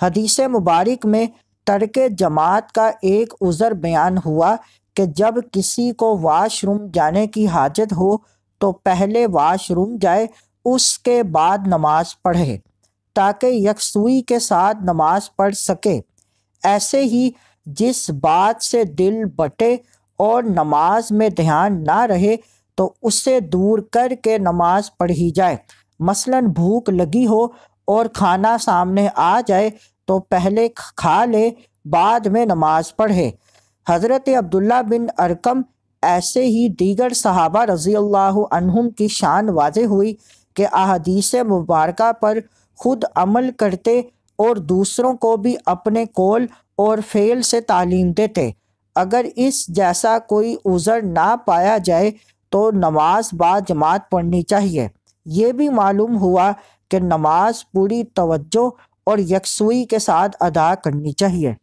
حدیث مبارک میں ترک جماعت کا ایک عذر بیان ہوا کہ جب کسی کو واش روم جانے کی حاجت ہو تو پہلے واش روم جائے، اس کے بعد نماز پڑھے تاکہ یکسوئی کے ساتھ نماز پڑھ سکے۔ ایسے ہی جس بات سے دل بٹے اور نماز میں دھیان نہ رہے تو اسے دور کر کے نماز پڑھی جائے۔ مثلاً بھوک لگی ہو اور کھانا سامنے آ جائے تو پہلے کھا لے، بعد میں نماز پڑھے۔ حضرت عبداللہ بن ارقم ایسے ہی دیگر صحابہ رضی اللہ عنہم کی شان واضح ہوئی کہ احادیث مبارکہ پر خود عمل کرتے اور دوسروں کو بھی اپنے قول اور فعل سے تعلیم دیتے۔ اگر اس جیسا کوئی عذر نہ پایا جائے تو نماز با جماعت پڑھنی چاہیے۔ یہ بھی معلوم ہوا کہ نماز پوری توجہ اور یکسوئی کے ساتھ ادا کرنی چاہیے۔